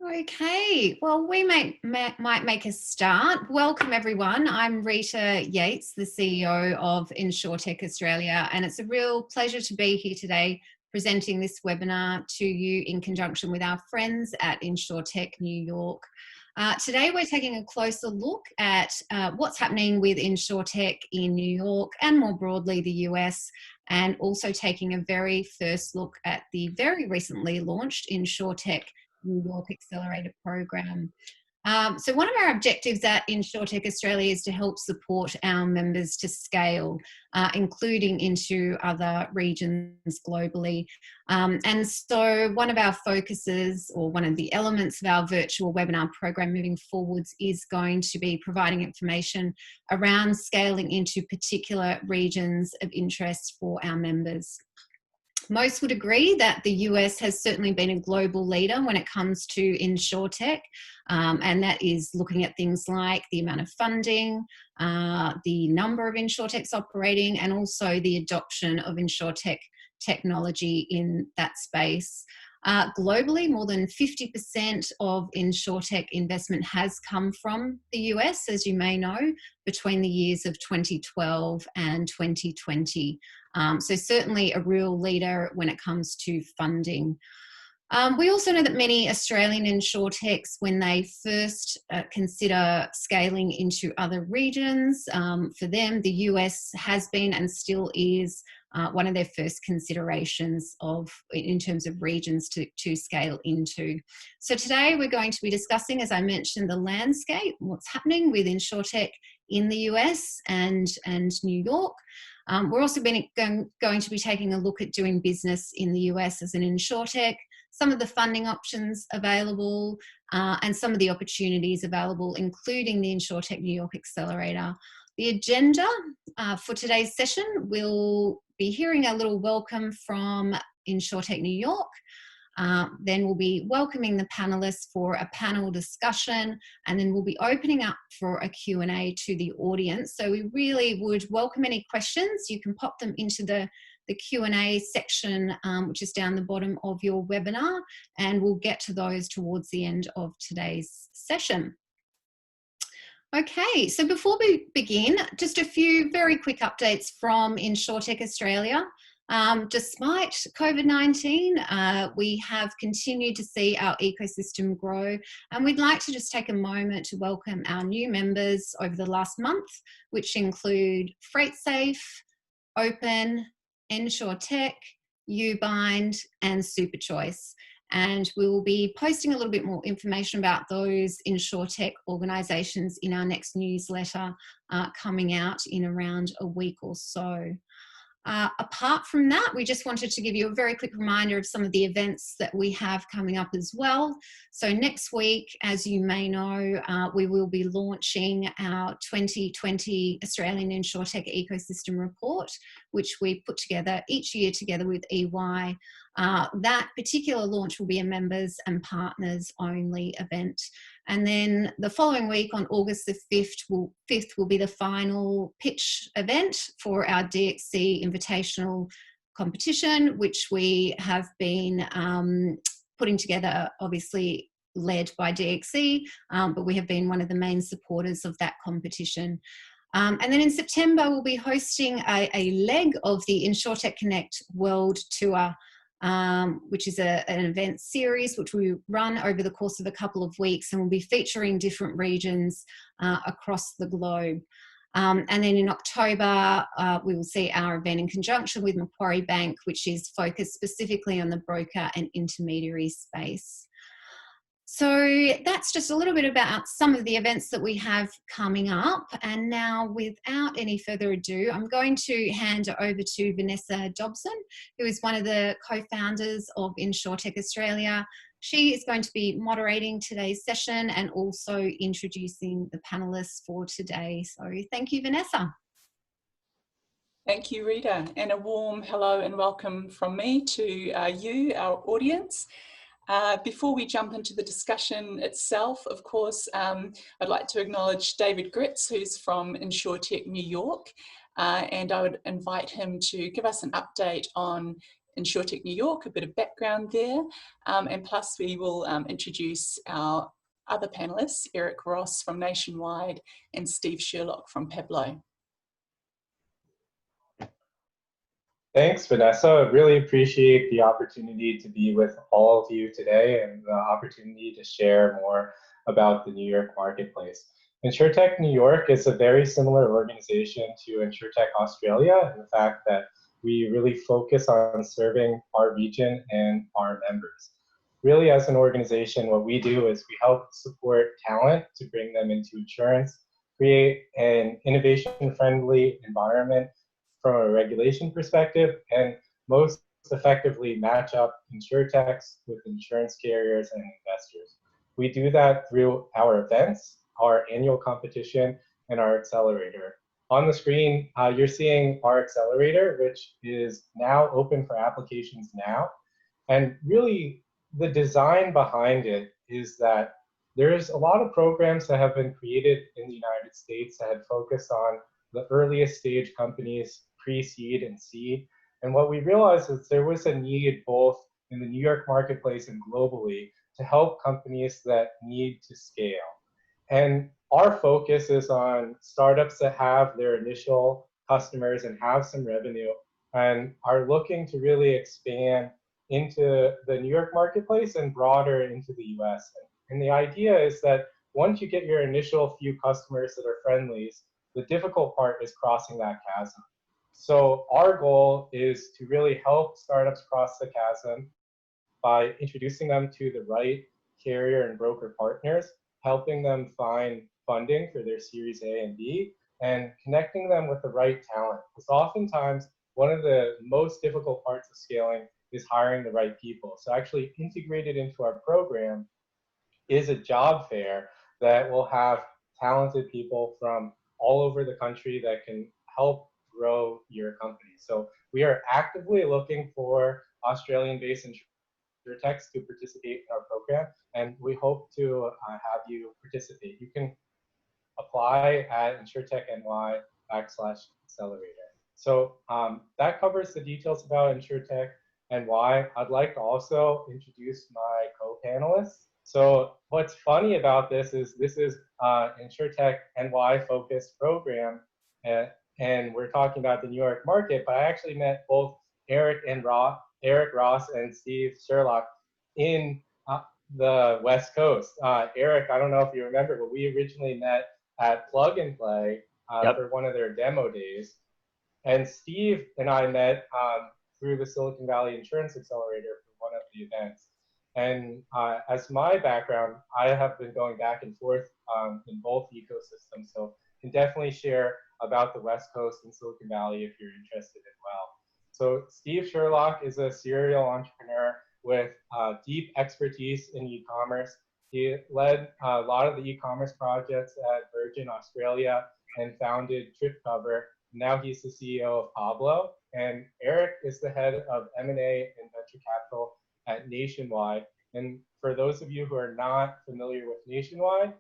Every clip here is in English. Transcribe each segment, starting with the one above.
Okay, well, we might make a start. Welcome, everyone. I'm Rita Yates, the CEO of Insurtech Australia, and it's a real pleasure to be here today presenting this webinar to you in conjunction with our friends at Insurtech New York. Today, we're taking a closer look at what's happening with Insurtech in New York and more broadly the US, and also taking a very first look at the very recently launched Insurtech New York Accelerator program. So one of our objectives at Insurtech Australia is to help support our members to scale, including into other regions globally. And so one of our focuses, or one of the elements of our virtual webinar program moving forwards, is going to be providing information around scaling into particular regions of interest for our members. Most would agree that the US has certainly been a global leader when it comes to Insurtech, and that is looking at things like the amount of funding, the number of Insurtechs operating, and also the adoption of Insurtech technology in that space. Globally, more than 50% of Insurtech investment has come from the US, as you may know, between the years of 2012 and 2020. So certainly a real leader when it comes to funding. We also know that many Australian Insurtechs, when they first consider scaling into other regions, for them, the US has been and still is one of their first considerations in terms of regions to scale into. So today we're going to be discussing, as I mentioned, the landscape, what's happening with Insurtech in the US and New York. We're also going to be taking a look at doing business in the US as an Insurtech, some of the funding options available, and some of the opportunities available, including the Insurtech New York Accelerator. The agenda for today's session, we'll be hearing a little welcome from Insurtech New York. Then we'll be welcoming the panelists for a panel discussion, and then we'll be opening up for a Q&A to the audience. So we really would welcome any questions. You can pop them into the Q&A section, which is down the bottom of your webinar, and we'll get to those towards the end of today's session. Okay, so before we begin, just a few very quick updates from Insurtech Australia. Despite COVID-19, we have continued to see our ecosystem grow, and we'd like to just take a moment to welcome our new members over the last month, which include FreightSafe, Open, Insurtech, Ubind, and SuperChoice. And we will be posting a little bit more information about those Insurtech organisations in our next newsletter coming out in around a week or so. Apart from that, we just wanted to give you a very quick reminder of some of the events that we have coming up as well. So next week, as you may know, we will be launching our 2020 Australian Insurtech Ecosystem Report, which we put together each year together with EY. That particular launch will be a members and partners only event. And then the following week on August the 5th will be the final pitch event for our DXC Invitational competition, which we have been putting together, obviously led by DXC, but we have been one of the main supporters of that competition. And then in September, we'll be hosting a leg of the Insurtech Connect World Tour, which is an event series which we run over the course of a couple of weeks, and we'll be featuring different regions across the globe. And then in October, we will see our event in conjunction with Macquarie Bank, which is focused specifically on the broker and intermediary space. So that's just a little bit about some of the events that we have coming up. And now, without any further ado, I'm going to hand over to Vanessa Dobson, who is one of the co-founders of Insurtech Australia. She is going to be moderating today's session and also introducing the panelists for today. So thank you, Vanessa. Thank you, Rita, and a warm hello and welcome from me to you, our audience. Before we jump into the discussion itself, of course, I'd like to acknowledge David Gritz, who's from Insurtech New York, and I would invite him to give us an update on Insurtech New York, a bit of background there, and plus we will introduce our other panelists, Erik Ross from Nationwide and Steve Sherlock from Pablow. Thanks, Vanessa. Really appreciate the opportunity to be with all of you today and the opportunity to share more about the New York marketplace. Insurtech New York is a very similar organization to Insurtech Australia in the fact that we really focus on serving our region and our members. Really, as an organization, what we do is we help support talent to bring them into insurance, create an innovation-friendly environment from a regulation perspective, and most effectively match up insurtechs with insurance carriers and investors. We do that through our events, our annual competition, and our accelerator. On the screen, you're seeing our accelerator, which is now open for applications now. And really, the design behind it is that there's a lot of programs that have been created in the United States that had focused on the earliest stage companies, pre-seed and seed. And what we realized is there was a need both in the New York marketplace and globally to help companies that need to scale. And our focus is on startups that have their initial customers and have some revenue and are looking to really expand into the New York marketplace and broader into the US. And the idea is that once you get your initial few customers that are friendlies, the difficult part is crossing that chasm. So our goal is to really help startups cross the chasm by introducing them to the right carrier and broker partners, helping them find funding for their Series A and B, and connecting them with the right talent. Because oftentimes, one of the most difficult parts of scaling is hiring the right people. So actually integrated into our program is a job fair that will have talented people from all over the country that can help grow your company. So we are actively looking for Australian-based insurtechs to participate in our program, and we hope to have you participate. You can apply at Insurtech NY /accelerator. So that covers the details about Insurtech NY. I'd like to also introduce my co-panelists. So what's funny about this is Insurtech NY focused program, and we're talking about the New York market, but I actually met both Erik Ross and Steve Sherlock in the West Coast. Erik, I don't know if you remember, but we originally met at Plug and Play for one of their demo days. And Steve and I met through the Silicon Valley Insurance Accelerator for one of the events. And as my background, I have been going back and forth in both ecosystems, so can definitely share about the West Coast and Silicon Valley if you're interested as well. So Steve Sherlock is a serial entrepreneur with deep expertise in e-commerce. He led a lot of the e-commerce projects at Virgin Australia and founded TripCover. Now he's the CEO of Pablow. And Erik is the head of M&A and venture capital at Nationwide. And for those of you who are not familiar with Nationwide,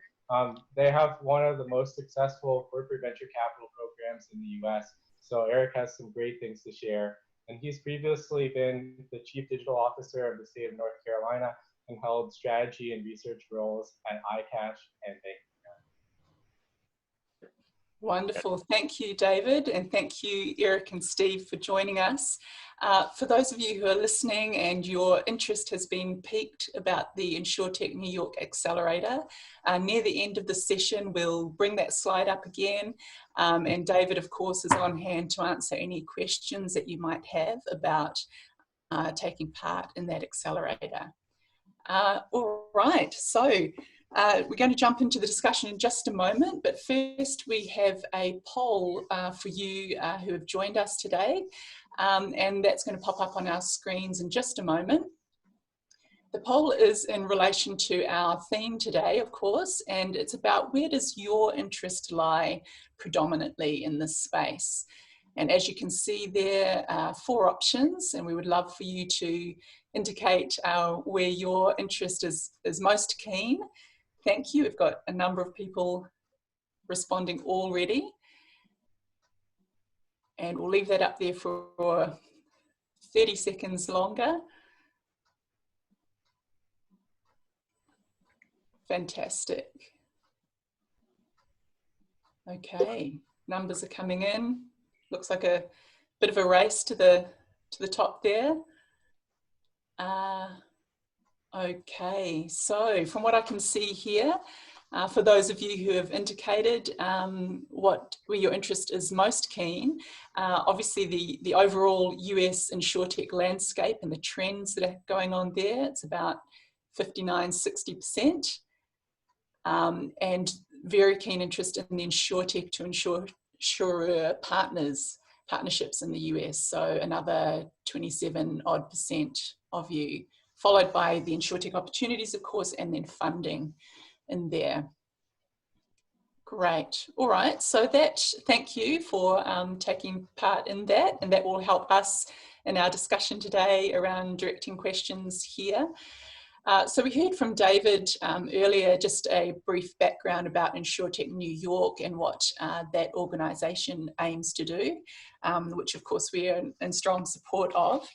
they have one of the most successful corporate venture capital programs in the US. So Erik has some great things to share. And he's previously been the Chief Digital Officer of the state of North Carolina and held strategy and research roles at iCash and Bank. Wonderful. Thank you, David, and thank you, Erik and Steve, for joining us. For those of you who are listening and your interest has been piqued about the Insurtech New York Accelerator, near the end of the session, we'll bring that slide up again. And David, of course, is on hand to answer any questions that you might have about taking part in that accelerator. All right, so we're going to jump into the discussion in just a moment, but first we have a poll for you who have joined us today, and that's going to pop up on our screens in just a moment. The poll is in relation to our theme today, of course, and it's about where does your interest lie predominantly in this space. And as you can see there, 4 options, and we would love for you to indicate where your interest is most keen. Thank you. We've got a number of people responding already. And we'll leave that up there for 30 seconds longer. Fantastic. Okay, numbers are coming in. Looks like a bit of a race to the top there. Okay, so from what I can see here, for those of you who have indicated where your interest is most keen, obviously the overall US insurtech landscape and the trends that are going on there, it's about 59–60%. And very keen interest in the insurtech to insurer partnerships in the US, so another 27% of you, followed by the insurtech opportunities, of course, and then funding in there. Great. All right. So thank you for taking part in that, and that will help us in our discussion today around directing questions here. So we heard from David earlier just a brief background about Insurtech New York and what that organisation aims to do, which of course we are in strong support of.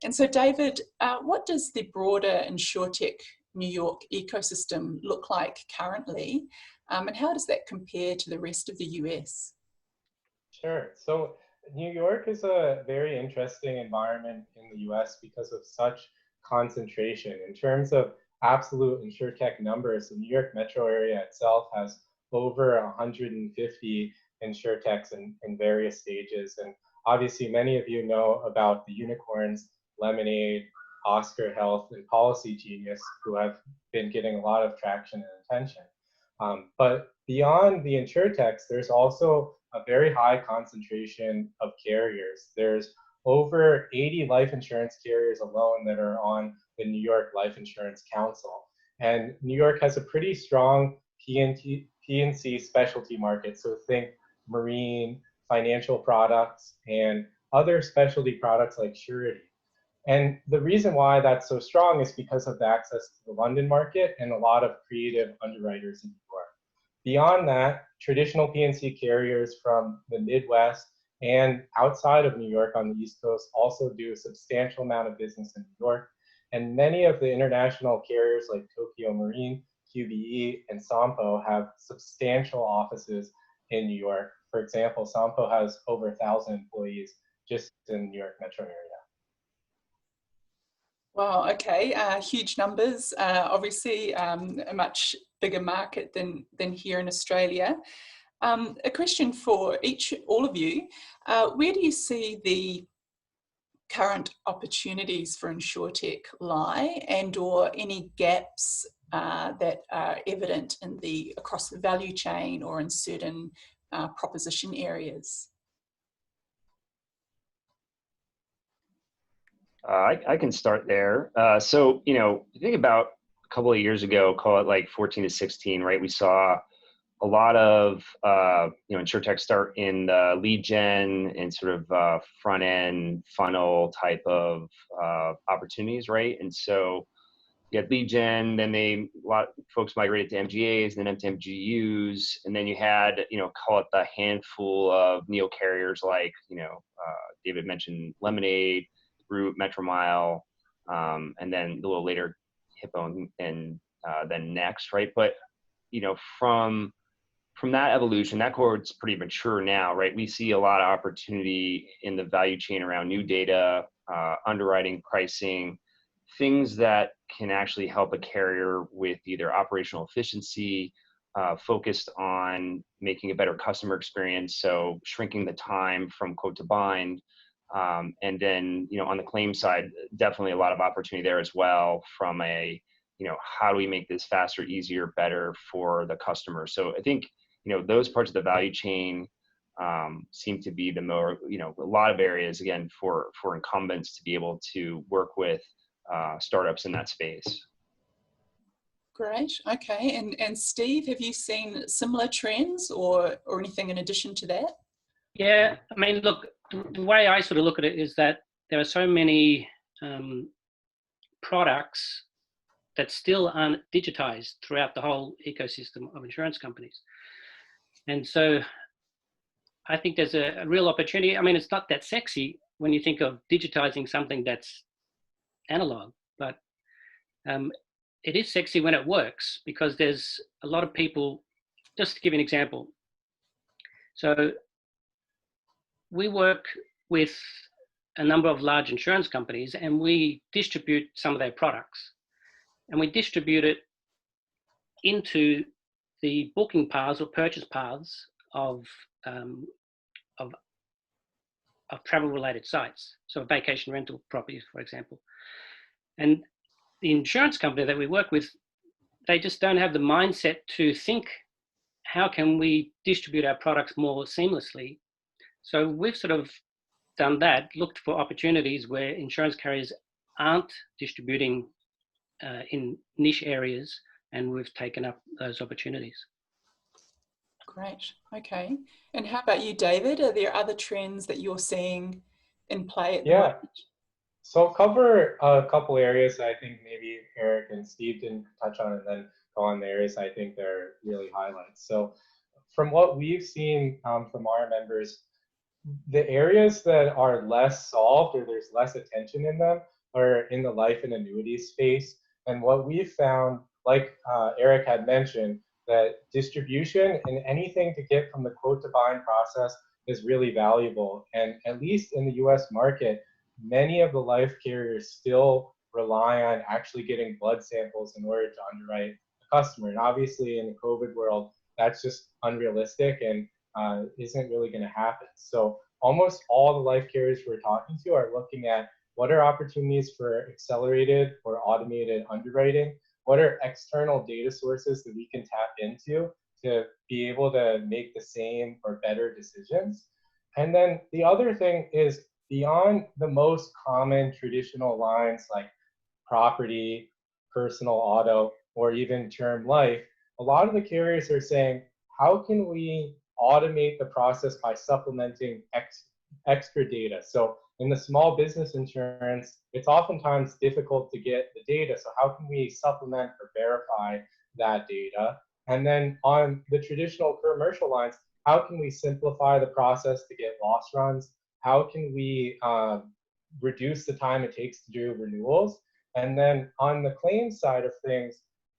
And so David, what does the broader Insurtech New York ecosystem look like currently, and how does that compare to the rest of the US? Sure. So New York is a very interesting environment in the US because of such concentration. In terms of absolute insurtech numbers, the New York metro area itself has over 150 insurtechs in various stages. And obviously many of you know about the unicorns, Lemonade, Oscar Health, and Policy Genius, who have been getting a lot of traction and attention. But beyond the insurtechs, there's also a very high concentration of carriers. There's over 80 life insurance carriers alone that are on the New York Life Insurance Council. And New York has a pretty strong P&C specialty market. So think marine, financial products, and other specialty products like surety. And the reason why that's so strong is because of the access to the London market and a lot of creative underwriters in New York. Beyond that, traditional P&C carriers from the Midwest and outside of New York on the East Coast also do a substantial amount of business in New York. And many of the international carriers like Tokyo Marine, QBE, and Sompo have substantial offices in New York. For example, Sompo has over 1,000 employees just in the New York metro area. Wow, okay, huge numbers, obviously a much bigger market than here in Australia. A question for all of you, where do you see the current opportunities for Insurtech lie, and or any gaps that are evident across the value chain or in certain proposition areas? I can start there. So, I think about a couple of years ago, call it like 14 to 16, right? We saw a lot of, Insurtech start in the lead gen and sort of front end funnel type of opportunities, right? And so you had lead gen, then a lot of folks migrated to MGAs, then to MGUs, and then you had, call it the handful of neo carriers like, David mentioned Lemonade, Root, Metromile, and then a little later Hippo and then Next, right? But from that evolution, that cohort's pretty mature now, right? We see a lot of opportunity in the value chain around new data, underwriting, pricing, things that can actually help a carrier with either operational efficiency, focused on making a better customer experience, so shrinking the time from quote to bind. And then, on the claim side, definitely a lot of opportunity there as well from a, how do we make this faster, easier, better for the customer? So I think, those parts of the value chain seem to be the more, a lot of areas, again, for incumbents to be able to work with startups in that space. Great. Okay. And Steve, have you seen similar trends or anything in addition to that? Yeah, I mean, look, the way I sort of look at it is that there are so many products that still aren't digitized throughout the whole ecosystem of insurance companies. And so I think there's a real opportunity. I mean, it's not that sexy, when you think of digitizing something that's analog, but it is sexy when it works, because there's a lot of people. Just to give you an example, so we work with a number of large insurance companies, and we distribute some of their products, and we distribute it into the booking paths or purchase paths of travel-related sites, so vacation rental properties, for example. And the insurance company that we work with, they just don't have the mindset to think, how can we distribute our products more seamlessly? So we've sort of done that, looked for opportunities where insurance carriers aren't distributing in niche areas, and we've taken up those opportunities. Great. Okay. And how about you, David? Are there other trends that you're seeing in play at the moment? So I'll cover a couple areas I think maybe Erik and Steve didn't touch on, and then go on the areas I think they're really highlights. So from what we've seen from our members, the areas that are less solved or there's less attention in them are in the life and annuity space. And what we've found, like Erik had mentioned, that distribution and anything to get from the quote to bind process is really valuable. And at least in the US market, many of the life carriers still rely on actually getting blood samples in order to underwrite a customer. And obviously in the COVID world, that's just unrealistic and isn't really going to happen. So almost all the life carriers we're talking to are looking at what are opportunities for accelerated or automated underwriting. What are external data sources that we can tap into to be able to make the same or better decisions? And then the other thing is, beyond the most common traditional lines like property, personal auto, or even term life, a lot of the carriers are saying, how can we automate the process by supplementing extra data? So in the small business insurance, it's oftentimes difficult to get the data. So how can we supplement or verify that data? And then on the traditional commercial lines, how can we simplify the process to get loss runs? How can we reduce the time it takes to do renewals? And then on the claims side of things,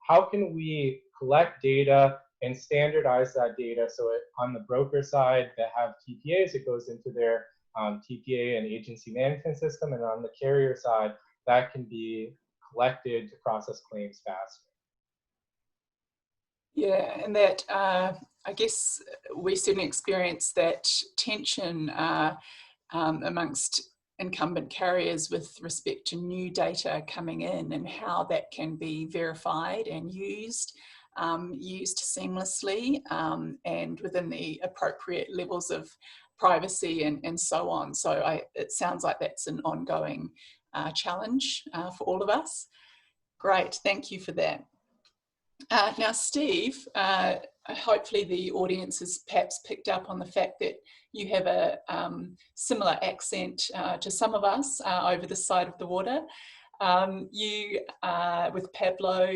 how can we collect data and standardize that data so it, on the broker side that have TPAs, it goes into their TPA and agency management system, and on the carrier side, that can be collected to process claims faster. Yeah, and that I guess we certainly experience that tension amongst incumbent carriers with respect to new data coming in and how that can be verified and used seamlessly and within the appropriate levels of privacy and so on. So it sounds like that's an ongoing challenge for all of us. Great, thank you for that. Now, Steve, hopefully the audience has perhaps picked up on the fact that you have a similar accent to some of us over the side of the water. You, with Pablow,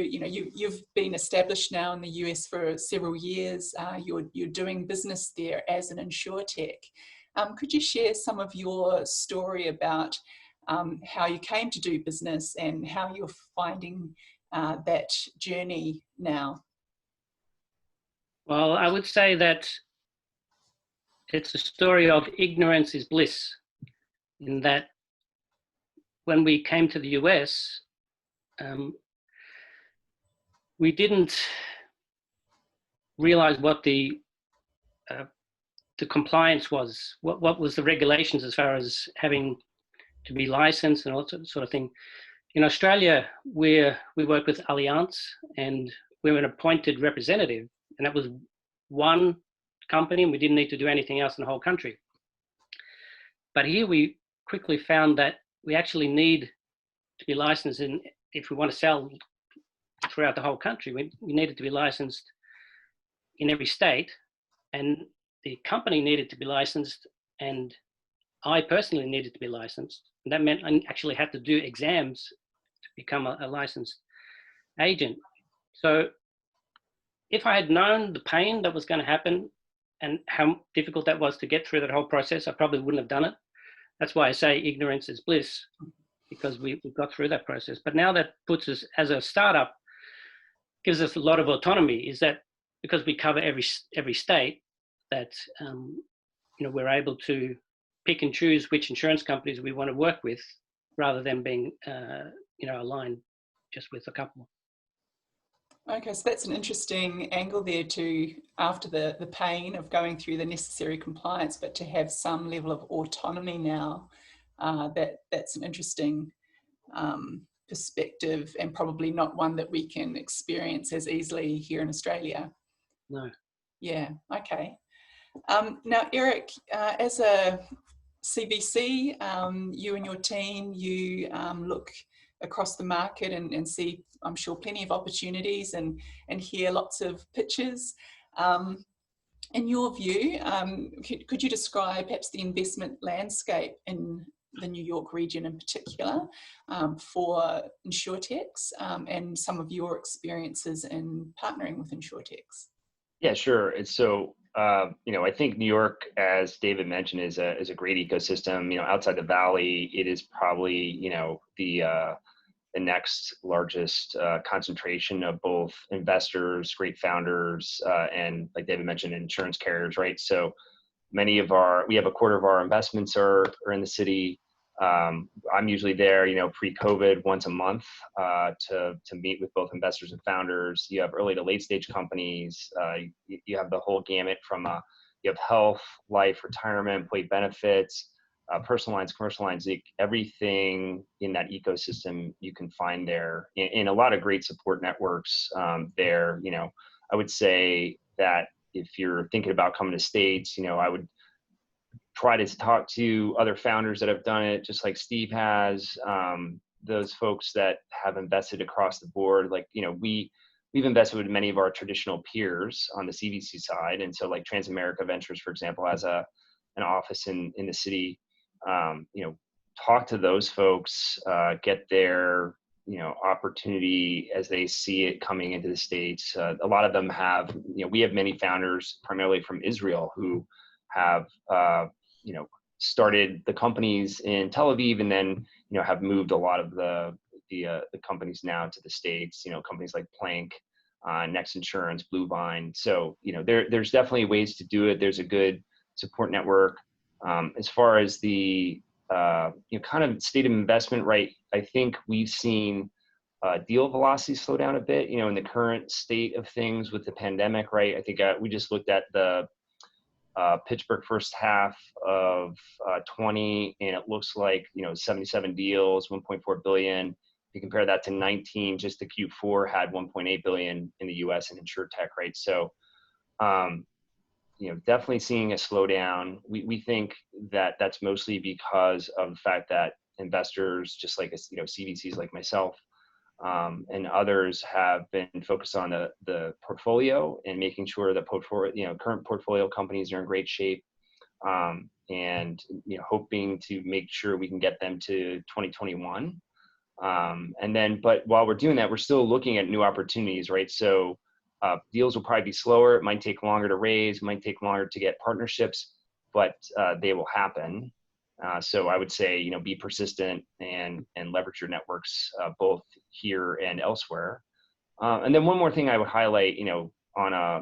you've been established now in the US for several years. You're doing business there as an Insurtech. Could you share some of your story about how you came to do business and how you're finding that journey now? Well, I would say that it's a story of ignorance is bliss, in that when we came to the US, we didn't realize what the compliance was, what was the regulations as far as having to be licensed and all that sort of thing. In Australia, we work with Allianz, and we're an appointed representative, and that was one company, and we didn't need to do anything else in the whole country. But here we quickly found that we actually need to be licensed, and if we want to sell throughout the whole country, we needed to be licensed in every state, and the company needed to be licensed, and I personally needed to be licensed. And that meant I actually had to do exams to become a licensed agent. So if I had known the pain that was going to happen and how difficult that was to get through that whole process, I probably wouldn't have done it. that's why I say ignorance is bliss, because we've got through that process. But now that puts us as a startup, gives us a lot of autonomy, is that because we cover every state, that we're able to pick and choose which insurance companies we want to work with, rather than being aligned just with a couple. Okay, so that's an interesting angle there too, after the pain of going through the necessary compliance, but to have some level of autonomy now, that's an interesting perspective, and probably not one that we can experience as easily here in Australia. No. Yeah, okay. Now, Erik, as a CVC, you and your team, you look across the market and see, I'm sure, plenty of opportunities and hear lots of pitches. In your view, could you describe perhaps the investment landscape in the New York region in particular for insurtechs, and some of your experiences in partnering with insurtechs? Yeah, sure. So, I think New York, as David mentioned, is a great ecosystem. Outside the Valley, it is probably, the next largest concentration of both investors, great founders, and, like David mentioned, insurance carriers, right? So we have a quarter of our investments are in the city. I'm usually there, pre-COVID, once a month to meet with both investors and founders. You have early to late stage companies. You have the whole gamut from you have health, life, retirement, employee benefits, personal lines, commercial lines, everything in that ecosystem you can find there, in a lot of great support networks there. I would say that if you're thinking about coming to States, I would try to talk to other founders that have done it, just like Steve has, those folks that have invested across the board. Like, we've invested with many of our traditional peers on the CVC side. And so, like, Transamerica Ventures, for example, has an office in the city. Talk to those folks, get their, opportunity as they see it coming into the States. A lot of them have, we have many founders primarily from Israel who have, started the companies in Tel Aviv, and then, have moved a lot of the companies now to the States, companies like Plank, Next Insurance, Blue Vine. So, there's definitely ways to do it. There's a good support network. As far as the, kind of state of investment, right? I think we've seen deal velocity slow down a bit, in the current state of things with the pandemic, right? I think we just looked at the Pittsburgh first half of 20, and it looks like 77 deals, 1.4 billion. If you compare that to 19, just the Q4 had 1.8 billion in the U.S. in insurtech, right? So, definitely seeing a slowdown. We think that that's mostly because of the fact that investors, just like CVCs like myself, and others, have been focused on the portfolio and making sure that current portfolio companies are in great shape, and hoping to make sure we can get them to 2021. But while we're doing that, we're still looking at new opportunities, right? So deals will probably be slower. It might take longer to raise, might take longer to get partnerships, but they will happen. So I would say, be persistent and leverage your networks, both here and elsewhere. And then one more thing I would highlight, on a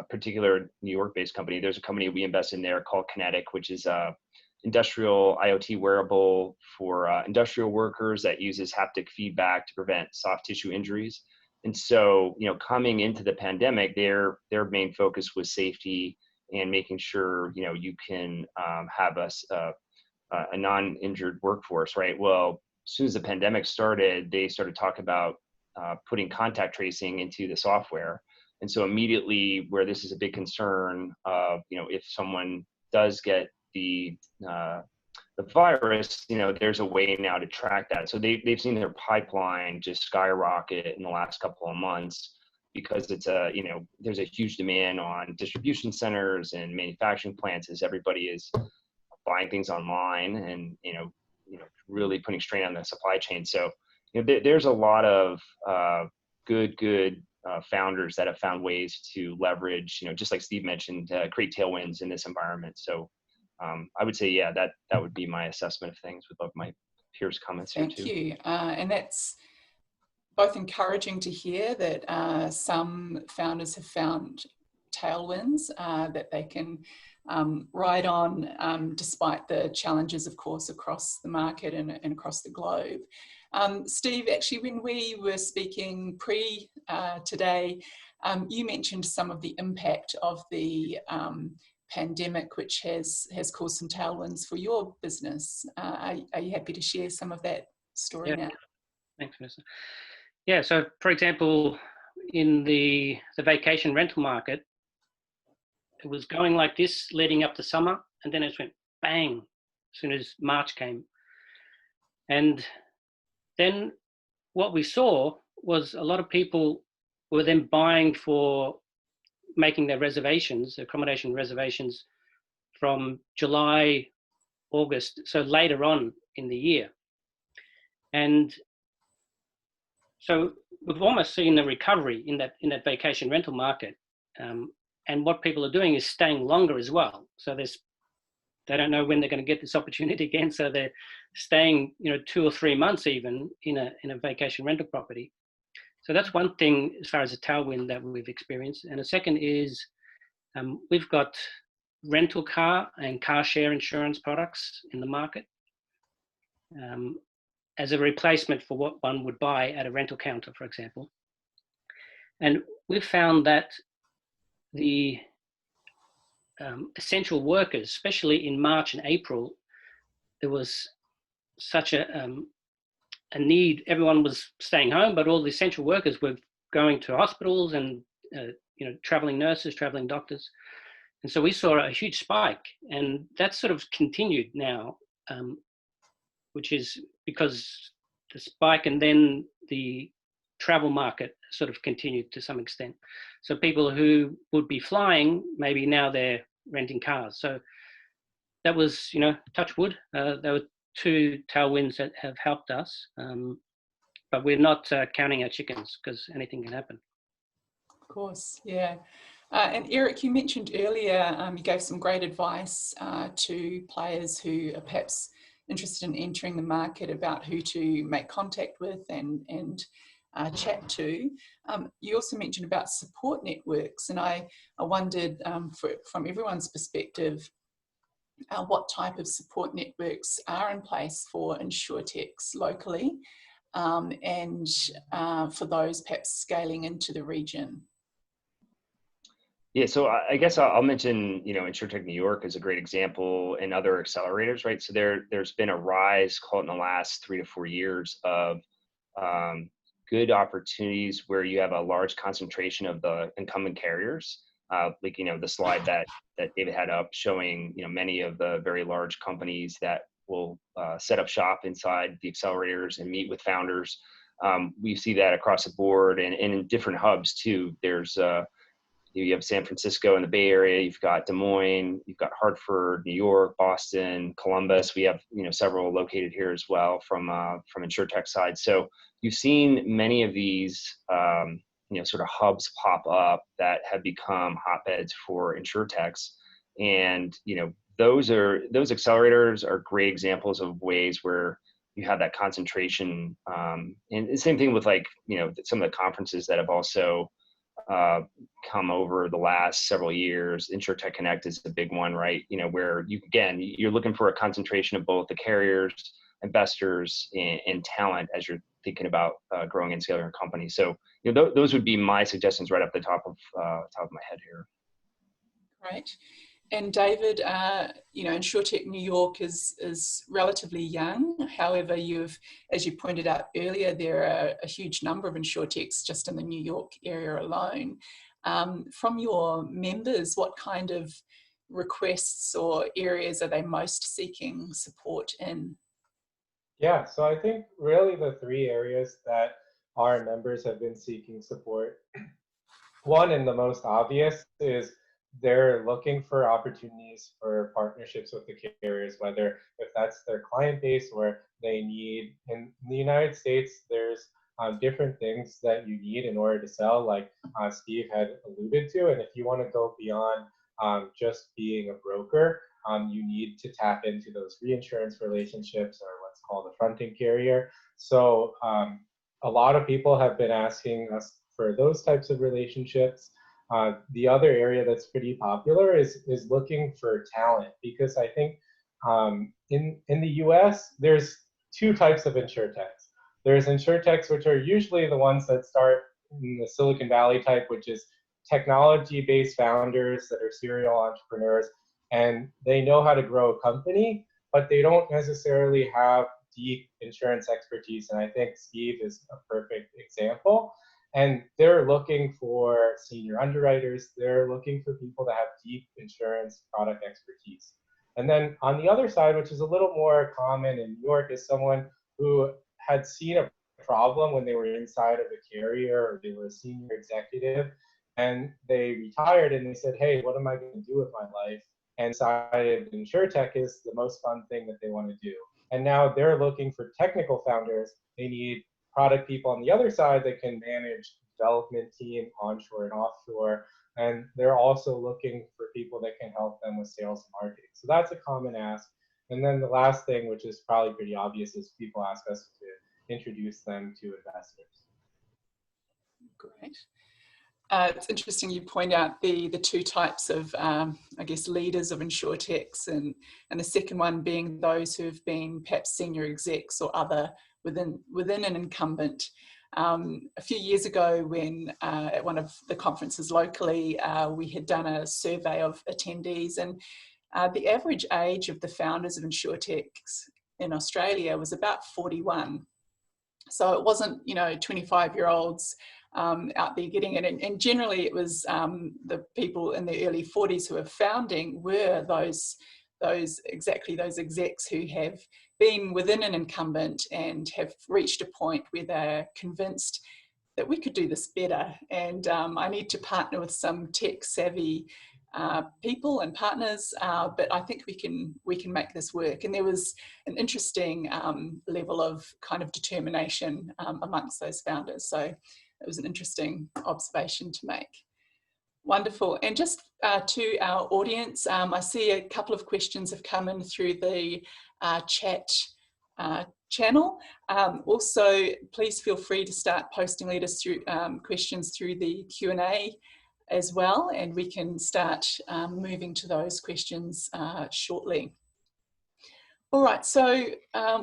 particular New York-based company, there's a company we invest in there called Kinetic, which is a industrial IoT wearable for industrial workers that uses haptic feedback to prevent soft tissue injuries. And so, coming into the pandemic, their main focus was safety and making sure, you can have a non-injured workforce, right? Well, as soon as the pandemic started, they started talking about putting contact tracing into the software. And so immediately, where this is a big concern of, if someone does get the virus, there's a way now to track that. So they've seen their pipeline just skyrocket in the last couple of months, because it's there's a huge demand on distribution centers and manufacturing plants as everybody is buying things online and, really putting strain on the supply chain. So, there's a lot of good founders that have found ways to leverage, just like Steve mentioned, create tailwinds in this environment. So I would say, yeah, that would be my assessment of things. Would love my peers' comments here too. Thank you. And that's both encouraging to hear that some founders have found tailwinds that they can ride on despite the challenges, of course, across the market and across the globe. Steve, actually, when we were speaking today, you mentioned some of the impact of the pandemic, which has caused some tailwinds for your business. Are you happy to share some of that story now? Thanks, Vanessa. Yeah, so for example, in the vacation rental market, it was going like this leading up to summer, and then it went bang as soon as March came. And then what we saw was a lot of people were then buying for making their reservations, accommodation reservations, from July, August, so later on in the year. And so we've almost seen the recovery in that vacation rental market. And what people are doing is staying longer as well. So they don't know when they're going to get this opportunity again. So they're staying, 2 or 3 months even in a vacation rental property. So that's one thing as far as a tailwind that we've experienced. And the second is we've got rental car and car share insurance products in the market as a replacement for what one would buy at a rental counter, for example. And we've found that the essential workers, especially in March and April, there was such a need. Everyone was staying home, but all the essential workers were going to hospitals and traveling nurses, traveling doctors. And so we saw a huge spike, and that's sort of continued now, which is because the spike and then the travel market sort of continued to some extent. So people who would be flying, maybe now they're renting cars. So that was, touch wood. There were 2 tailwinds that have helped us, but we're not counting our chickens because anything can happen. Of course, yeah. And Erik, you mentioned earlier, you gave some great advice to players who are perhaps interested in entering the market about who to make contact with and chat to. You also mentioned about support networks, and I wondered from everyone's perspective, what type of support networks are in place for insurtechs locally and for those perhaps scaling into the region. Yeah, so I guess I'll mention, Insurtech New York is a great example, and other accelerators, right? So there's been a rise, call it in the last 3 to 4 years, of good opportunities where you have a large concentration of the incumbent carriers. Like, the slide that David had up showing, many of the very large companies that will set up shop inside the accelerators and meet with founders. We see that across the board and in different hubs too. There's you have San Francisco in the Bay Area, you've got Des Moines, you've got Hartford, New York, Boston, Columbus. We have several located here as well from Insurtech side. So you've seen many of these sort of hubs pop up that have become hotbeds for Insurtechs, and those accelerators are great examples of ways where you have that concentration. And the same thing with some of the conferences that have also come over the last several years. Insurtech Connect is a big one, right? Where you're looking for a concentration of both the carriers, investors, and talent as you're thinking about growing and scaling your company. So those would be my suggestions right up the top of my head here. Great. And David, Insurtech New York is relatively young. However, as you pointed out earlier, there are a huge number of Insurtechs just in the New York area alone. From your members, what kind of requests or areas are they most seeking support in? Yeah, so I think really the 3 areas that our members have been seeking support. One, and the most obvious, is they're looking for opportunities for partnerships with the carriers, whether if that's their client base or they need. In the United States, there's different things that you need in order to sell, like Steve had alluded to. And if you want to go beyond just being a broker, you need to tap into those reinsurance relationships, or what's called a fronting carrier. So a lot of people have been asking us for those types of relationships. The other area that's pretty popular is looking for talent, because I think in the US, there's two types of insurtechs. There's insurtechs, which are usually the ones that start in the Silicon Valley type, which is technology-based founders that are serial entrepreneurs, and they know how to grow a company, but they don't necessarily have deep insurance expertise. And I think Steve is a perfect example. And they're looking for senior underwriters. They're looking for people that have deep insurance product expertise. And then on the other side, which is a little more common in New York, is someone who had seen a problem when they were inside of a carrier, or they were a senior executive, and they retired and they said, hey, what am I going to do with my life? And decided Insurtech is the most fun thing that they want to do. And now they're looking for technical founders. They need product people on the other side that can manage development team onshore and offshore. And they're also looking for people that can help them with sales and marketing. So that's a common ask. And then the last thing, which is probably pretty obvious, is people ask us to introduce them to investors. Great. It's interesting you point out the two types of, I guess, leaders of insurtechs, and the second one being those who have been perhaps senior execs or other within an incumbent. A few years ago, when at one of the conferences locally, we had done a survey of attendees, and the average age of the founders of insurtechs in Australia was about 41. So it wasn't, 25-year-olds out there getting it. And generally it was the people in the early 40s who are founding were those execs who have been within an incumbent and have reached a point where they're convinced that we could do this better. And I need to partner with some tech savvy people and partners, but I think we can make this work. And there was an interesting level of kind of determination amongst those founders. So it was an interesting observation to make. Wonderful. And just to our audience, I see a couple of questions have come in through the chat channel. Also, please feel free to start posting questions through the Q&A as well, and we can start moving to those questions shortly. All right, so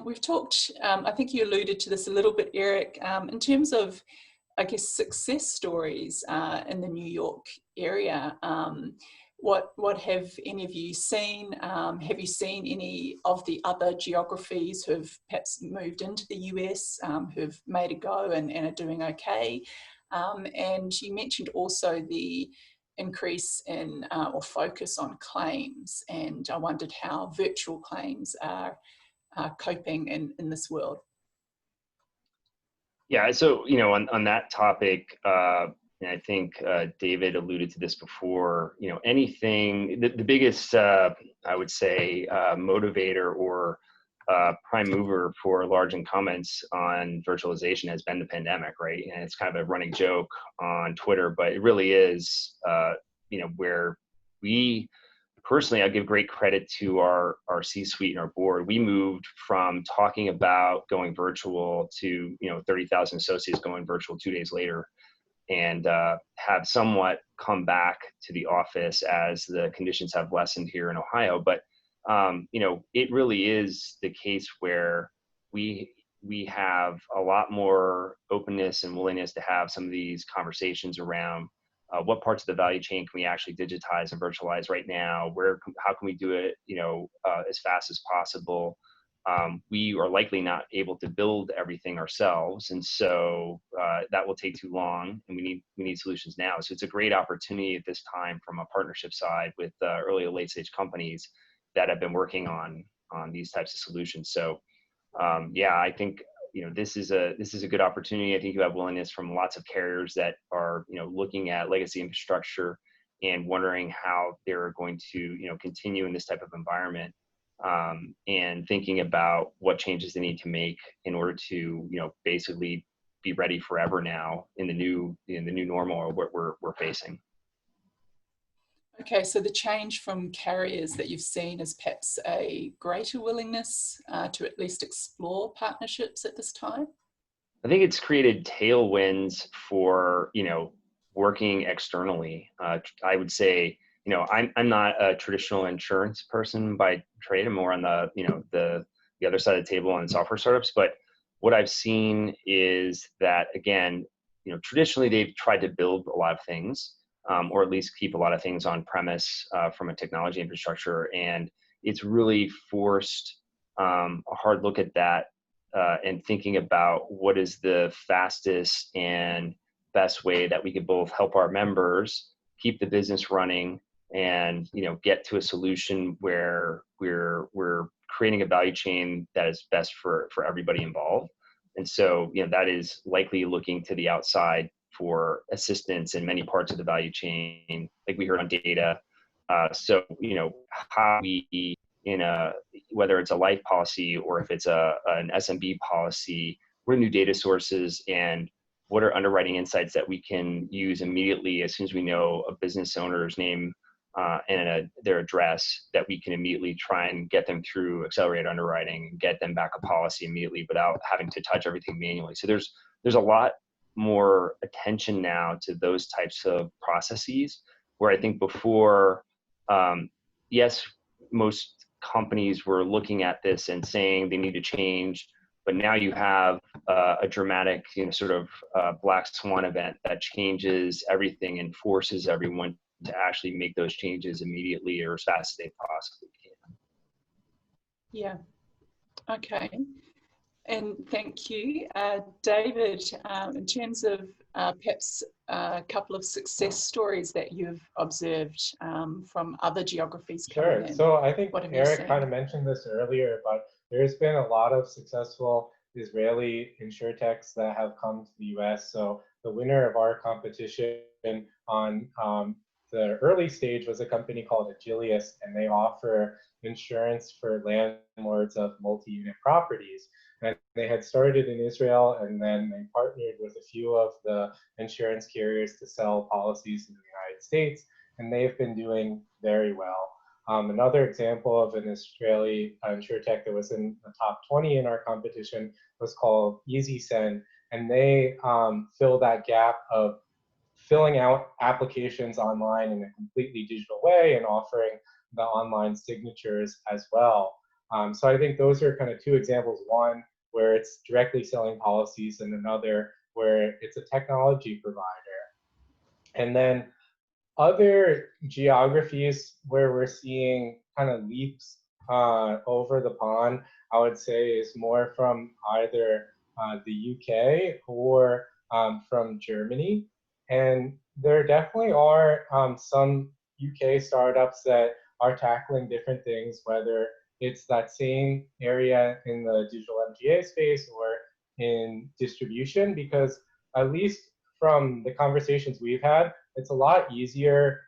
we've talked, I think you alluded to this a little bit, Erik, in terms of, I guess, success stories in the New York area. What have any of you seen? Have you seen any of the other geographies who have perhaps moved into the US, who've made a go and are doing okay? And you mentioned also the increase in or focus on claims, and I wondered how virtual claims are coping in this world. Yeah, so, on that topic, and I think David alluded to this before, anything, the biggest, I would say, motivator or prime mover for large incumbents on virtualization has been the pandemic, right? And it's kind of a running joke on Twitter, but it really is, where we personally, I give great credit to our C-suite and our board. We moved from talking about going virtual to 30,000 associates going virtual 2 days later, and have somewhat come back to the office as the conditions have lessened here in Ohio. But it really is the case where we have a lot more openness and willingness to have some of these conversations around what parts of the value chain can we actually digitize and virtualize right now? How can we do it, as fast as possible? We are likely not able to build everything ourselves, and so that will take too long, and we need solutions now. So it's a great opportunity at this time from a partnership side with early and late stage companies that have been working on these types of solutions. So yeah, I think this is a good opportunity. I think you have willingness from lots of carriers that are looking at legacy infrastructure and wondering how they're going to continue in this type of environment, and thinking about what changes they need to make in order to basically be ready forever now in the new normal or what we're facing. Okay, so the change from carriers that you've seen is perhaps a greater willingness to at least explore partnerships at this time? I think it's created tailwinds for, working externally. I would say, I'm not a traditional insurance person by trade. I'm more on the other side of the table on software startups. But what I've seen is that, again, traditionally they've tried to build a lot of things, or at least keep a lot of things on premise from a technology infrastructure. And it's really forced a hard look at that and thinking about what is the fastest and best way that we could both help our members keep the business running and get to a solution where we're creating a value chain that is best for everybody involved. And so that is likely looking to the outside for assistance in many parts of the value chain, like we heard on data. So how we whether it's a life policy or if it's an SMB policy, what are new data sources and what are underwriting insights that we can use immediately as soon as we know a business owner's name and their address, that we can immediately try and get them through Accelerator underwriting, get them back a policy immediately without having to touch everything manually. So there's a lot more attention now to those types of processes, where I think before, yes, most companies were looking at this and saying they need to change, but now you have a dramatic sort of black swan event that changes everything and forces everyone to actually make those changes immediately or as fast as they possibly can. Yeah. Okay. And thank you. David, in terms of perhaps a couple of success stories that you've observed from other geographies coming Sure. in. So I think Erik seen? kind of mentioned this earlier, but there's been a lot of successful Israeli insurtechs that have come to the US. So the winner of our competition on the early stage was a company called Agilius, and they offer insurance for landlords of multi-unit properties. And they had started in Israel, and then they partnered with a few of the insurance carriers to sell policies in the United States, and they've been doing very well. Another example of an Israeli insurtech that was in the top 20 in our competition was called EasySend, and they fill that gap of filling out applications online in a completely digital way and offering the online signatures as well. So I think those are kind of two examples, one where it's directly selling policies and another where it's a technology provider. And then other geographies where we're seeing kind of leaps over the pond, I would say is more from either the UK or from Germany. And there definitely are some UK startups that are tackling different things, whether it's that same area in the digital MGA space or in distribution, because at least from the conversations we've had, it's a lot easier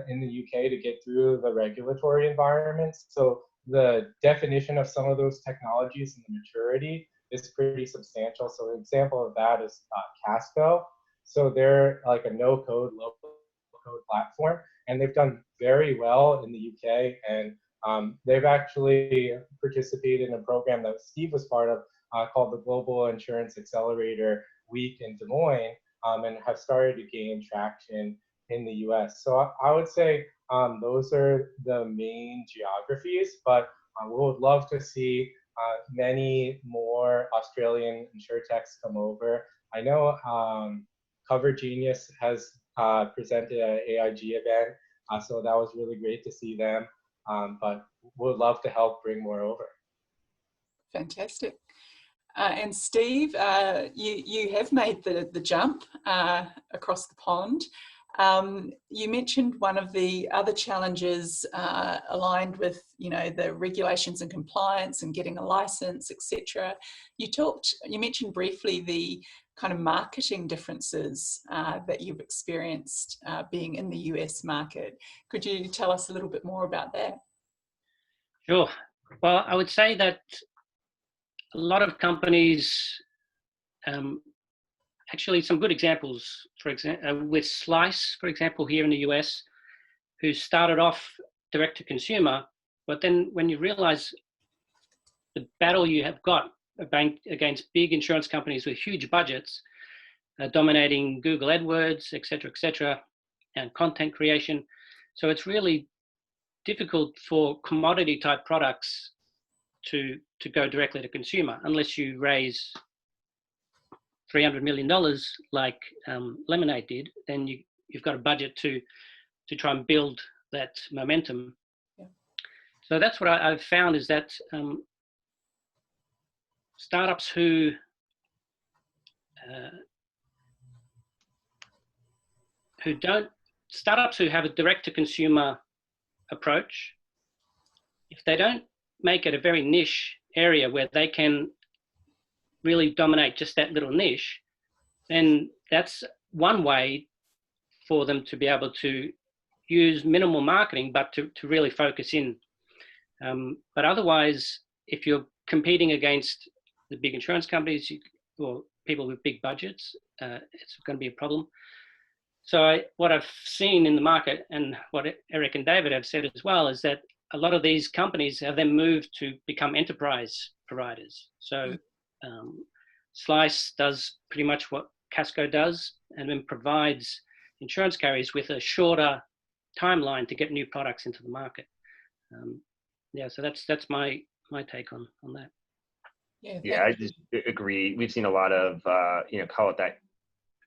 in the UK to get through the regulatory environments. So the definition of some of those technologies and the maturity is pretty substantial. So an example of that is Casco. So they're like a no-code, low-code platform, and they've done very well in the UK. And they've actually participated in a program that Steve was part of called the Global Insurance Accelerator Week in Des Moines, and have started to gain traction in the US. So I would say those are the main geographies, but we would love to see many more Australian insurtechs come over. I know Cover Genius has presented at an AIG event, so that was really great to see them, but would love to help bring more over. Fantastic. And Steve, you have made the jump across the pond. You mentioned one of the other challenges aligned with, the regulations and compliance and getting a license, etc. You mentioned briefly the kind of marketing differences that you've experienced being in the US market. Could you tell us a little bit more about that? Sure. Well, I would say that a lot of companies, actually some good examples, for example, with Slice, for example, here in the US, who started off direct to consumer, but then when you realize the battle you have got against big insurance companies with huge budgets, dominating Google AdWords, et cetera, and content creation. So it's really difficult for commodity type products to go directly to consumer unless you raise $300 million like Lemonade did. Then you've got a budget to try and build that momentum. Yeah. So that's what I've found is that startups who have a direct to consumer approach, if they don't make it a very niche area where they can really dominate just that little niche, then that's one way for them to be able to use minimal marketing, but to really focus in. But otherwise, if you're competing against the big insurance companies or people with big budgets, it's going to be a problem. So what I've seen in the market, and what Erik and David have said as well, is that a lot of these companies have then moved to become enterprise providers. So Slice does pretty much what Casco does, and then provides insurance carriers with a shorter timeline to get new products into the market. Yeah, so that's my take on that. Yeah, I just agree. We've seen a lot of call it that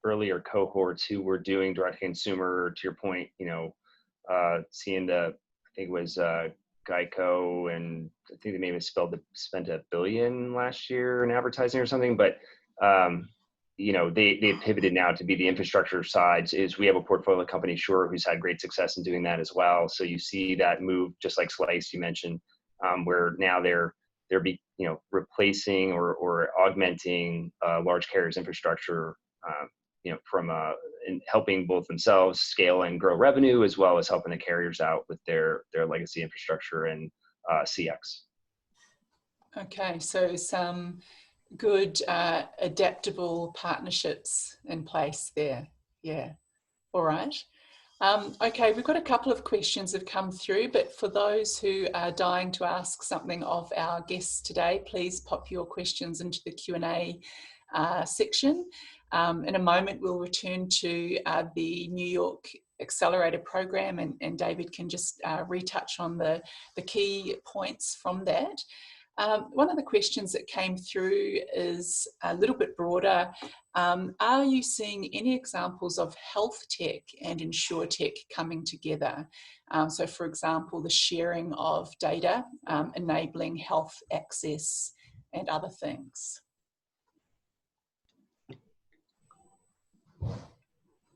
earlier cohorts who were doing direct consumer. To your point, seeing I think it was Geico, and I think they maybe spent $1 billion last year in advertising or something. But they've pivoted now to be the infrastructure side. Is we have a portfolio company, Sure, who's had great success in doing that as well. So you see that move, just like Slice you mentioned, where now they're replacing or augmenting large carriers' infrastructure, and helping both themselves scale and grow revenue, as well as helping the carriers out with their legacy infrastructure and CX. Okay, so some good adaptable partnerships in place there. Yeah, all right. Okay, we've got a couple of questions that have come through, but for those who are dying to ask something of our guests today, please pop your questions into the Q&A section. In a moment, we'll return to the New York Accelerator program, and David can just retouch on the key points from that. One of the questions that came through is a little bit broader. Are you seeing any examples of health tech and insurtech coming together? So for example, the sharing of data, enabling health access and other things.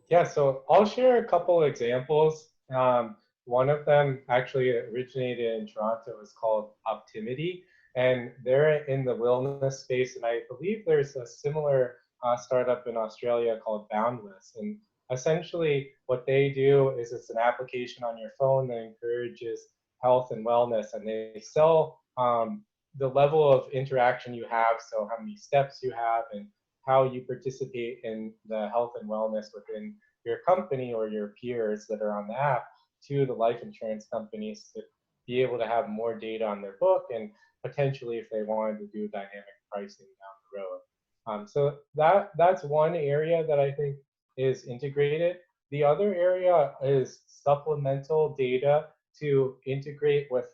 Yeah, so I'll share a couple of examples. One of them actually originated in Toronto. Is called Optimity, and they're in the wellness space. And I believe there's a similar startup in Australia called Boundless. And essentially what they do is it's an application on your phone that encourages health and wellness. And they sell the level of interaction you have, so how many steps you have and how you participate in the health and wellness within your company or your peers that are on the app, to the life insurance companies to be able to have more data on their book, and potentially if they wanted to do dynamic pricing down the road. So that's one area that I think is integrated. The other area is supplemental data to integrate with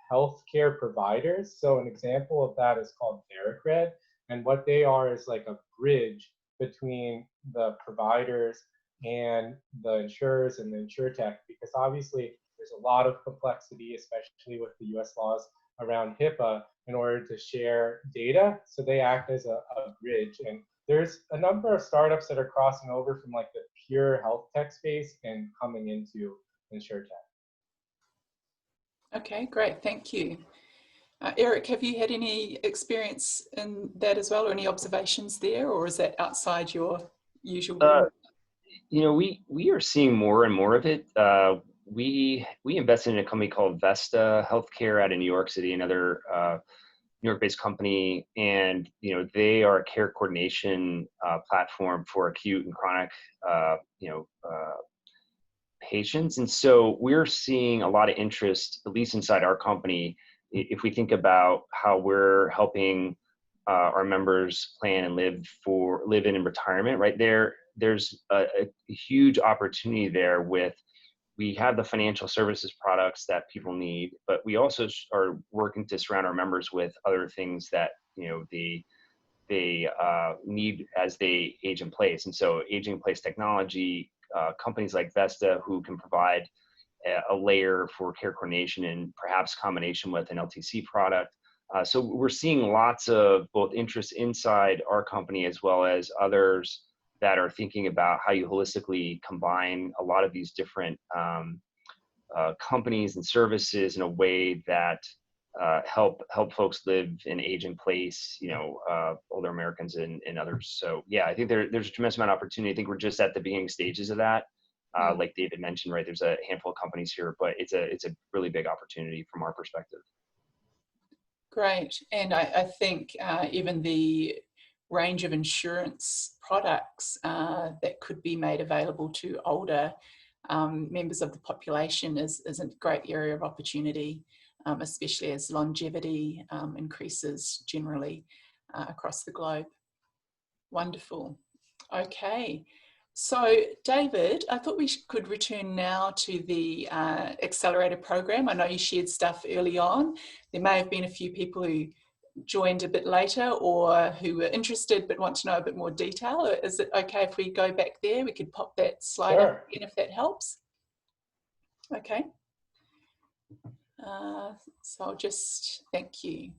healthcare providers. So an example of that is called TheraCred. And what they are is like a bridge between the providers and the insurers and the insurtech, because obviously there's a lot of complexity, especially with the US laws around HIPAA, in order to share data. So they act as a bridge. And there's a number of startups that are crossing over from like the pure health tech space and coming into insurtech. Okay, great, thank you. Erik, have you had any experience in that as well, or any observations there, or is that outside your usual? We are seeing more and more of it. We invested in a company called Vesta Healthcare out of New York City, another New York-based company, and they are a care coordination platform for acute and chronic patients. And so we're seeing a lot of interest, at least inside our company, if we think about how we're helping our members plan and live in retirement, right there. There's a huge opportunity there we have the financial services products that people need, but we also are working to surround our members with other things that, they need as they age in place. And so aging in place technology, companies like Vesta, who can provide a layer for care coordination and perhaps combination with an LTC product. So we're seeing lots of both interest inside our company as well as others that are thinking about how you holistically combine a lot of these different companies and services in a way that help folks live and age in place, older Americans and others. So yeah, I think there's a tremendous amount of opportunity. I think we're just at the beginning stages of that. Like David mentioned, right, there's a handful of companies here, but it's a really big opportunity from our perspective. Great. And I think even the range of insurance products that could be made available to older members of the population is a great area of opportunity, especially as longevity increases generally across the globe. Wonderful. Okay. So, David, I thought we could return now to the Accelerator program. I know you shared stuff early on. There may have been a few people who joined a bit later or who were interested but want to know a bit more detail. Is it okay if we go back there? We could pop that slide up again if that helps. Okay. So I'll just, thank you.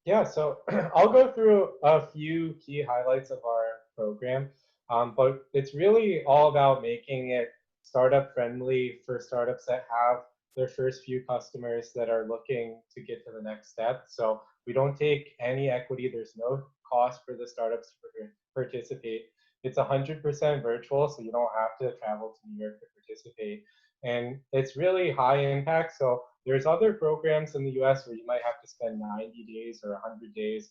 Yeah, so I'll go through a few key highlights of our program, but it's really all about making it startup friendly for startups that have their first few customers that are looking to get to the next step. So we don't take any equity. There's no cost for the startups to participate. It's 100% virtual, so you don't have to travel to New York to participate. And it's really high impact. So there's other programs in the US where you might have to spend 90 days or 100 days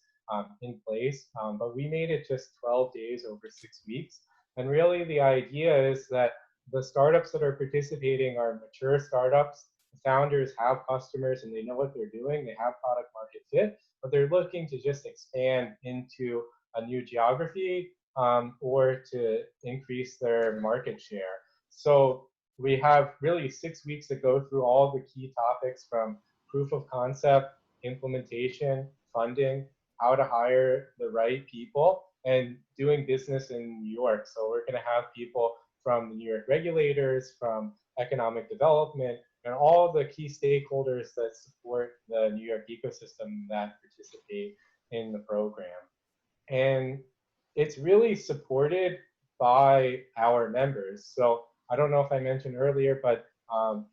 in place, but we made it just 12 days over 6 weeks. And really the idea is that the startups that are participating are mature startups. The founders have customers and they know what they're doing. They have product market fit, but they're looking to just expand into a new geography or to increase their market share. So we have really 6 weeks to go through all the key topics from proof of concept, implementation, funding, how to hire the right people, and doing business in New York. So we're going to have people from the New York regulators, from economic development, and all the key stakeholders that support the New York ecosystem that participate in the program. And it's really supported by our members. So I don't know if I mentioned earlier, but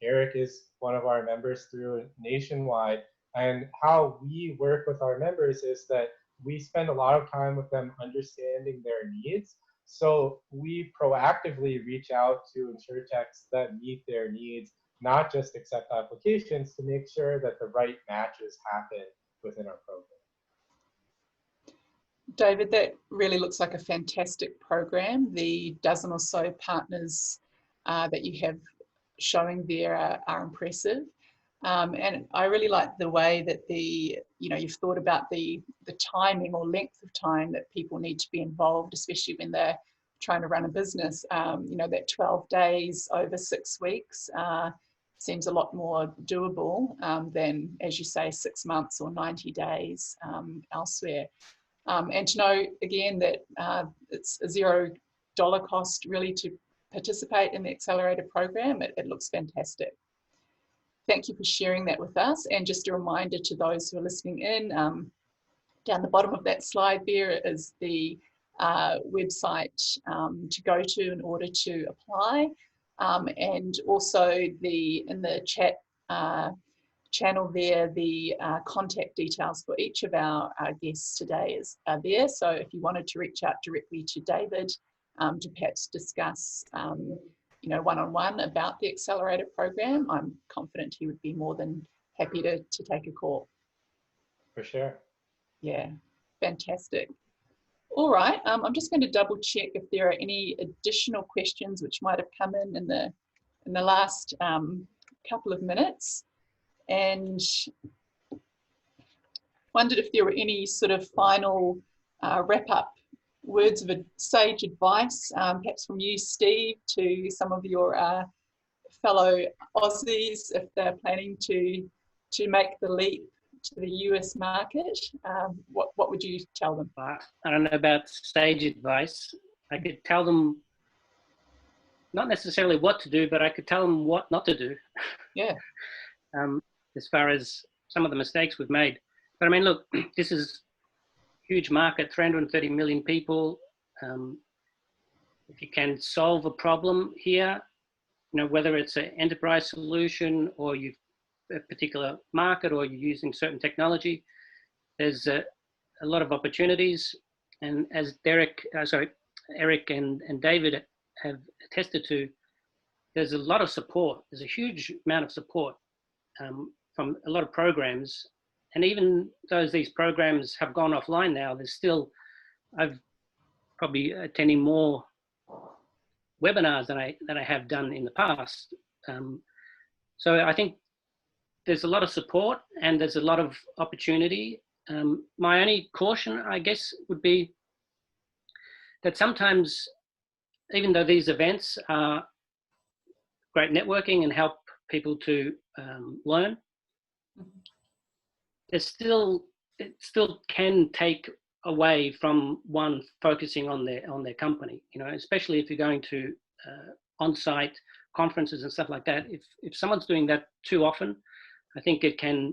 Erik is one of our members through Nationwide. And how we work with our members is that we spend a lot of time with them understanding their needs. So we proactively reach out to insurtechs that meet their needs, not just accept applications, to make sure that the right matches happen within our program. David, that really looks like a fantastic program. The dozen or so partners that you have showing there are impressive. And I really like the way that you've thought about the timing or length of time that people need to be involved, especially when they're trying to run a business. That 12 days over 6 weeks seems a lot more doable than, as you say, 6 months or 90 days elsewhere. And to know, again, that it's a $0 cost really to participate in the Accelerator program, it looks fantastic. Thank you for sharing that with us. And just a reminder to those who are listening in, down the bottom of that slide there is the website to go to in order to apply. And also in the chat channel there, the contact details for each of our guests today are there. So if you wanted to reach out directly to David to perhaps discuss one-on-one about the Accelerator program, I'm confident he would be more than happy to take a call. For sure. Yeah, fantastic. All right, I'm just going to double check if there are any additional questions which might have come in the last couple of minutes, and wondered if there were any sort of final wrap-up words of sage advice, perhaps from you, Steve, to some of your fellow Aussies if they're planning to make the leap to the US market. What would you tell them? I don't know about sage advice. I could tell them not necessarily what to do, but I could tell them what not to do. Yeah. As far as some of the mistakes we've made. But I mean, look, this is a huge market, 330 million people. If you can solve a problem here, you know, whether it's an enterprise solution or you've a particular market or you're using certain technology, there's a lot of opportunities. And as Erik and David have attested to, there's a lot of support. There's a huge amount of support from a lot of programs. And even though these programs have gone offline now, there's still, I've probably attending more webinars than I have done in the past. So I think there's a lot of support and there's a lot of opportunity. My only caution, I guess, would be that sometimes, even though these events are great networking and help people to learn, it still can take away from one focusing on their company. You know, especially if you're going to on-site conferences and stuff like that. If someone's doing that too often, I think it can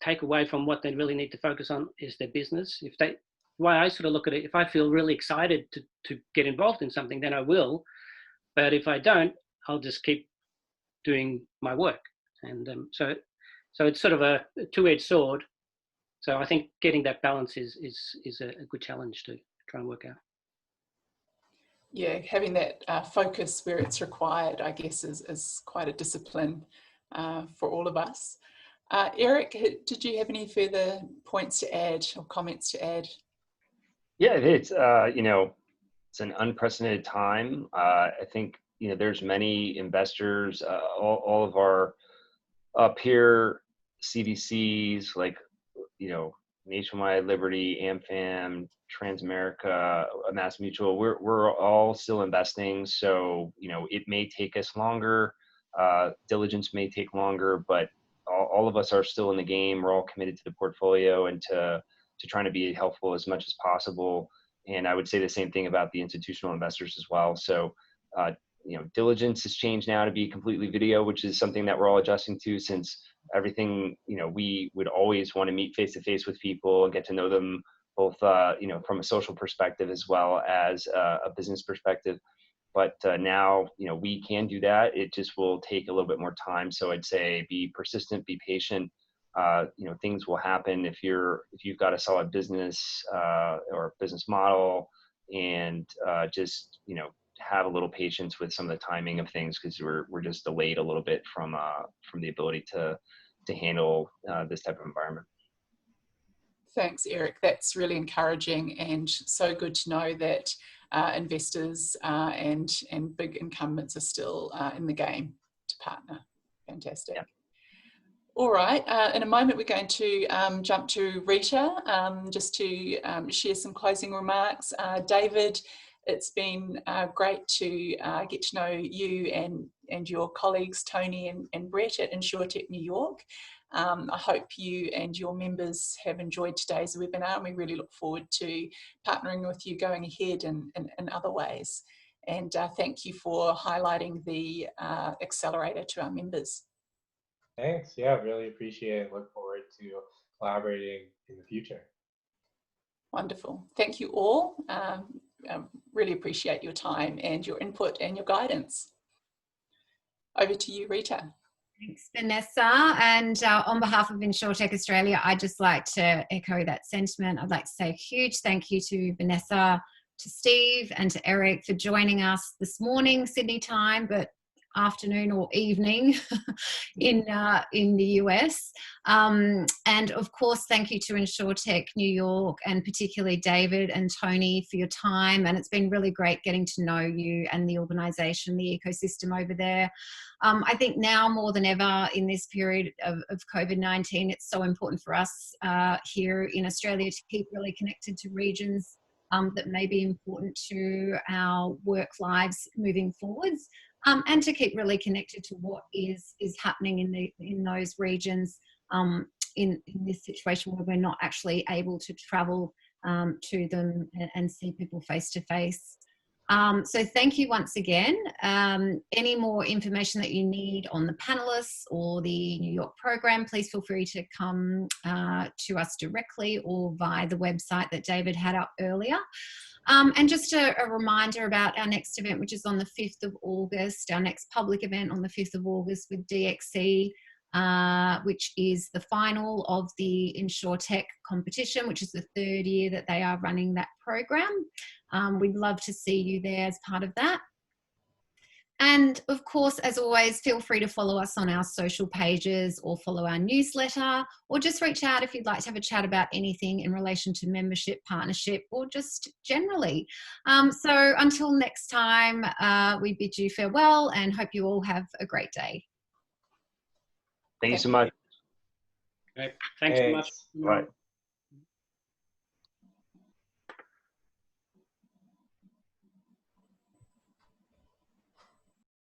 take away from what they really need to focus on is their business. The way I sort of look at it, if I feel really excited to get involved in something, then I will. But if I don't, I'll just keep doing my work. And so it's sort of a two-edged sword. So I think getting that balance is a good challenge to try and work out. Yeah, having that focus where it's required, I guess, is quite a discipline for all of us. Erik, did you have any further points to add or comments to add? Yeah, it's you know, it's an unprecedented time. I think, you know, there's many investors, all of our peer CVCs, like, you know, Nationwide, Liberty, AmFam, Transamerica, Mass Mutual, we're all still investing. So, you know, it may take us longer, diligence may take longer, but all of us are still in the game. We're all committed to the portfolio and to trying to be helpful as much as possible. And I would say the same thing about the institutional investors as well. So, you know, diligence has changed now to be completely video, which is something that we're all adjusting to, since everything, you know, we would always want to meet face to face with people and get to know them both, you know, from a social perspective as well as a business perspective. But now, you know, we can do that. It just will take a little bit more time. So I'd say be persistent, be patient. You know, things will happen if you've got a solid business or business model, and just, you know, have a little patience with some of the timing of things, because we're just delayed a little bit from the ability to handle this type of environment. Thanks, Erik. That's really encouraging, and so good to know that investors and big incumbents are still in the game to partner. Fantastic. Yeah. All right, in a moment we're going to jump to Rita just to share some closing remarks. David, it's been great to get to know you and your colleagues Tony and Brett at Insurtech New York. I hope you and your members have enjoyed today's webinar, and we really look forward to partnering with you going ahead in other ways. And thank you for highlighting the Accelerator to our members. Thanks. Yeah, really appreciate it. Look forward to collaborating in the future. Wonderful. Thank you all. Really appreciate your time and your input and your guidance. Over to you, Rita. Thanks, Vanessa. And on behalf of Insurtech Australia, I'd just like to echo that sentiment. I'd like to say a huge thank you to Vanessa, to Steve, and to Erik for joining us this morning, Sydney time, but afternoon or evening in the US. And of course, thank you to Insurtech New York, and particularly David and Tony for your time. And it's been really great getting to know you and the organisation, the ecosystem over there. I think now more than ever in this period of COVID-19, it's so important for us here in Australia to keep really connected to regions that may be important to our work lives moving forwards, and to keep really connected to what is happening in those regions in this situation where we're not actually able to travel to them and see people face to face. So thank you once again. Any more information that you need on the panelists or the New York program, please feel free to come to us directly or via the website that David had up earlier. And just a reminder about our next event, which is on the 5th of August, our next public event on the 5th of August with DXC, which is the final of the Insurtech competition, which is the 3rd year that they are running that program. We'd love to see you there as part of that. And of course, as always, feel free to follow us on our social pages or follow our newsletter, or just reach out if you'd like to have a chat about anything in relation to membership, partnership, or just generally. So until next time, we bid you farewell and hope you all have a great day. Thank you so much. Great. Thanks so much. Right.